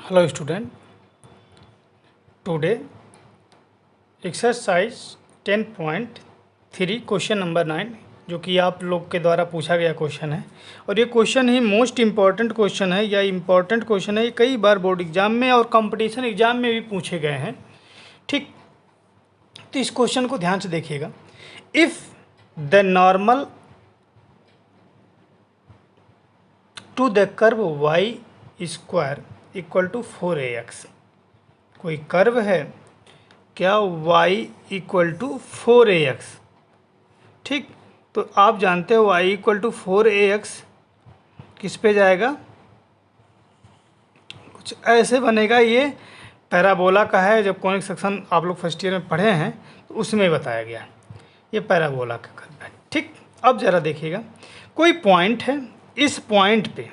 Hello student, today exercise 10.3 question number 9 जो कि आप लोग के द्वारा पूछा गया क्वेश्चन है। और ये क्वेश्चन ही मोस्ट इम्पॉर्टेंट क्वेश्चन है या इम्पॉर्टेंट क्वेश्चन है। ये कई बार बोर्ड एग्जाम में और कंपटीशन एग्जाम में भी पूछे गए हैं। ठीक, तो इस क्वेश्चन को ध्यान से देखिएगा। If the normal to the curve y square equal to 4ax, कोई कर्व है क्या y इक्वल टू 4ax। ठीक, तो आप जानते हो y इक्वल टू 4ax किस पे जाएगा, कुछ ऐसे बनेगा। ये पैराबोला का है। जब कॉनिक सेक्शन आप लोग फर्स्ट ईयर में पढ़े हैं तो उसमें बताया गया ये पैराबोला का कर्व है। ठीक, अब ज़रा देखिएगा, कोई पॉइंट है, इस पॉइंट पे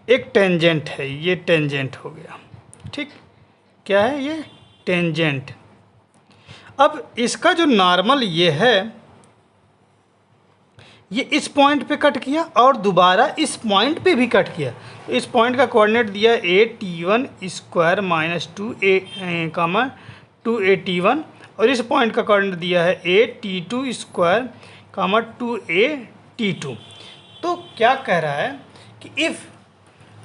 एक टेंजेंट है, ये टेंजेंट हो गया। ठीक, क्या है ये टेंजेंट। अब इसका जो नॉर्मल ये है, ये इस पॉइंट पे कट किया और दोबारा इस पॉइंट पे भी कट किया। तो इस पॉइंट का कोऑर्डिनेट दिया at1 स्क्वायर माइनस 2a और इस पॉइंट का कोऑर्डिनेट दिया है at2 स्क्वायर 2at2। तो क्या कह रहा है कि इफ़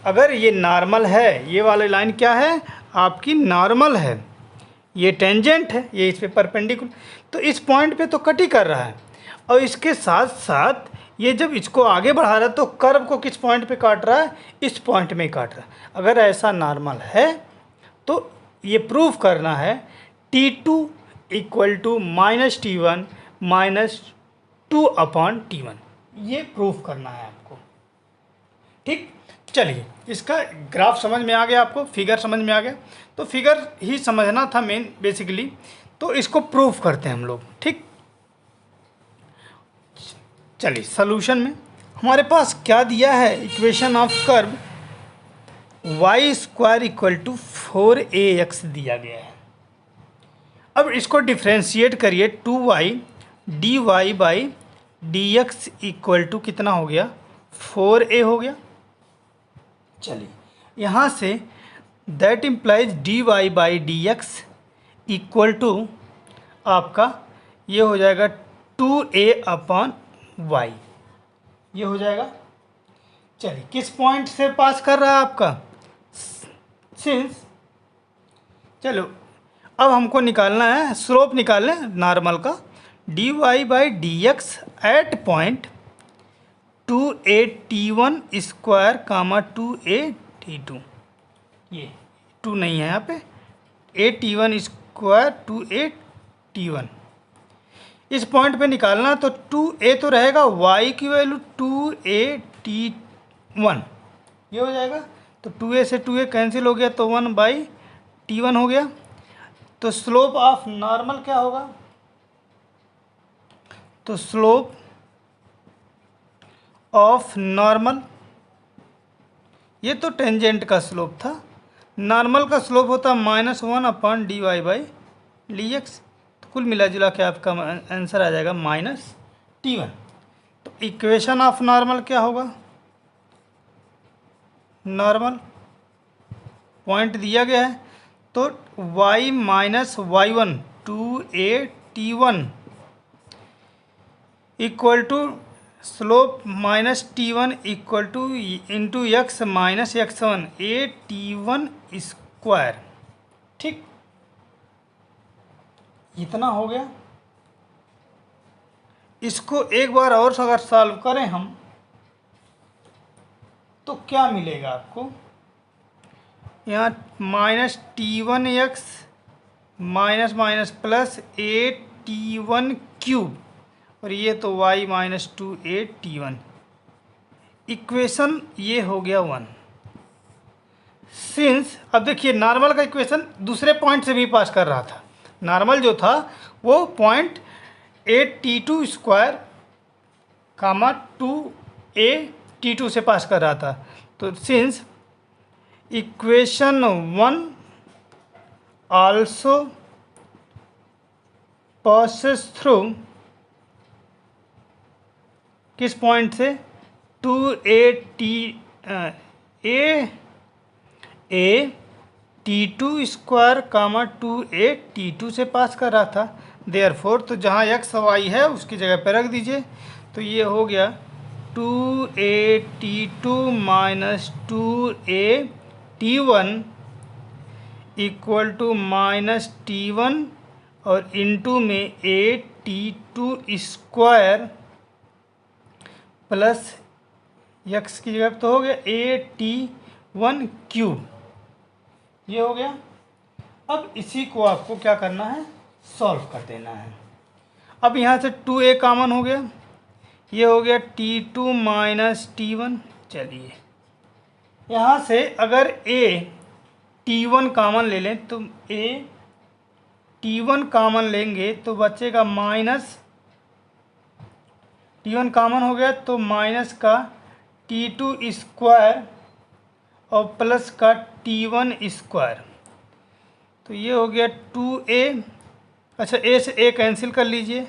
अगर ये नॉर्मल है, ये वाली लाइन क्या है आपकी नॉर्मल है, ये टेंजेंट है, ये इस पे परपेंडिकुलर, तो इस पॉइंट पे तो कट ही कर रहा है। और इसके साथ साथ ये जब इसको आगे बढ़ा रहा है तो कर्व को किस पॉइंट पे काट रहा है, इस पॉइंट में काट रहा है। अगर ऐसा नॉर्मल है तो ये प्रूफ करना है T2 equal to minus T1 minus 2/T1, ये प्रूफ करना है आपको। ठीक, चलिए इसका ग्राफ समझ में आ गया, आपको फिगर समझ में आ गया। तो फिगर ही समझना था मेन बेसिकली, तो इसको प्रूफ करते हैं हम लोग। ठीक, चलिए सॉल्यूशन में हमारे पास क्या दिया है, equation of curve y square equal to 4ax दिया गया है। अब इसको डिफ्रेंशिएट करिए, 2y dy by dx equal to कितना हो गया, 4a हो गया। चलिए यहाँ से that implies dy by dx equal to आपका ये हो जाएगा 2a/y, ये हो जाएगा। चलिए किस पॉइंट से पास कर रहा है आपका, सिंस, चलो अब हमको निकालना है, स्लोप निकालना है नॉर्मल का, dy by dx at point 2at1 square 2at2, ये 2 नहीं है यहाँ पे, at1 स्क्वायर 2at1 इस पॉइंट पे निकालना। तो 2a तो रहेगा, y की वैल्यू 2at1 ये हो जाएगा। तो 2a से 2a कैंसिल हो गया तो 1/T1 हो गया। तो स्लोप ऑफ नॉर्मल क्या होगा, तो स्लोप ऑफ नॉर्मल, ये तो टेंजेंट का स्लोप था, नॉर्मल का स्लोप होता -1/dy बाई dx। तो कुल मिला जुला के आपका आंसर आ जाएगा -T1। तो इक्वेशन ऑफ नॉर्मल क्या होगा, नॉर्मल पॉइंट दिया गया है तो y minus y1 2at1 equal to slope -T1 equal to into x minus x1 at1 square. ठीक, इतना हो गया। इसको एक बार और अगर सॉल्व करें हम तो क्या मिलेगा आपको, यहाँ -T1x minus minus plus at1³ और ये तो y माइनस 2at1, इक्वेशन ये हो गया 1। सिंस अब देखिए नॉर्मल का इक्वेशन दूसरे पॉइंट से भी पास कर रहा था, नॉर्मल जो था वो पॉइंट at2 स्क्वायर 2at2 से पास कर रहा था। तो since equation 1 also passes through किस पॉइंट से, ए T2² कामा 2A T2 से पास कर रहा था। देयरफॉर तो जहाँ x y है उसकी जगह पर रख दीजिए। तो ये हो गया 2A T2 minus 2A T1 equal to minus T1 और इंटू में A T2² प्लस x की जगह तो हो गया A T1³ ये हो गया। अब इसी को आपको क्या करना है, सॉल्व कर देना है। अब यहाँ से 2A कॉमन हो गया, ये हो गया T2 माइनस T1। चलिए यहाँ से अगर A T1 कॉमन ले लें तो A T1 कॉमन लेंगे तो बचेगा माइनस T1 कॉमन हो गया तो माइनस का T2² और प्लस का T1²। तो ये हो गया 2A। अच्छा A से A कैंसिल कर लीजिए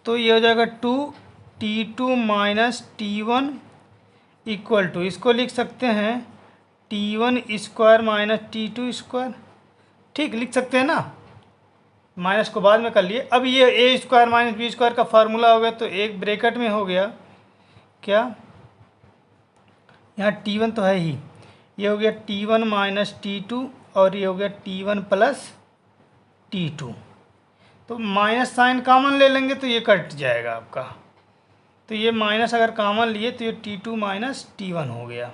तो ये हो जाएगा 2T2 minus T1 equal to, इसको लिख सकते हैं T1² माइनस T2²। ठीक लिख सकते हैं ना, माइनस को बाद में कर लिए। अब ये A² माइनस B² का फार्मूला हो गया तो एक ब्रैकेट में हो गया क्या, यहाँ T1 तो है ही, ये हो गया T1 माइनस T2 और ये हो गया T1 प्लस T2। तो माइनस साइन कॉमन ले लेंगे तो ये कट जाएगा आपका। तो ये माइनस अगर कॉमन लिए तो ये T2 माइनस T1 हो गया,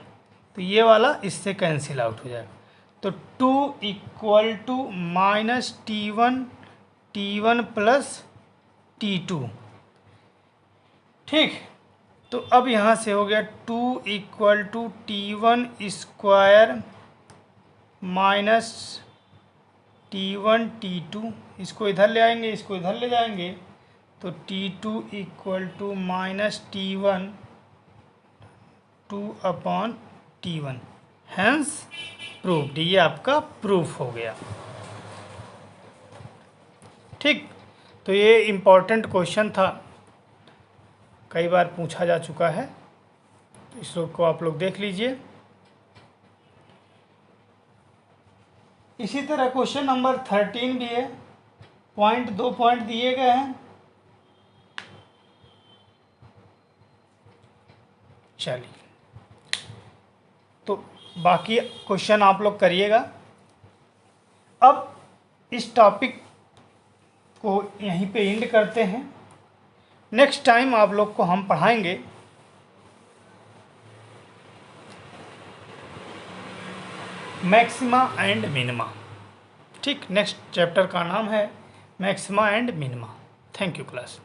तो ये वाला इससे कैंसिल आउट हो जाएगा। तो 2 equal to minus T1 plus T2। ठीक, तो अब यहाँ से हो गया 2 equal to T1² minus T1 T2। इसको इधर ले आएंगे, इसको इधर ले जाएंगे तो T2 equal to minus T1 2/T1। Hence proved, ये आपका प्रूफ हो गया। ठीक, तो ये इम्पोर्टेंट क्वेश्चन था, कई बार पूछा जा चुका है, तो इस लोग को आप लोग देख लीजिए। इसी तरह क्वेश्चन नंबर 13 भी है, दो पॉइंट दिए गए हैं। चलिए, तो बाकी क्वेश्चन आप लोग करिएगा। अब इस टॉपिक को यहीं पे एंड करते हैं। नेक्स्ट टाइम आप लोग को हम पढ़ाएंगे मैक्सिमा एंड मिनिमा। ठीक, नेक्स्ट चैप्टर का नाम है maxima and minima. Thank you class.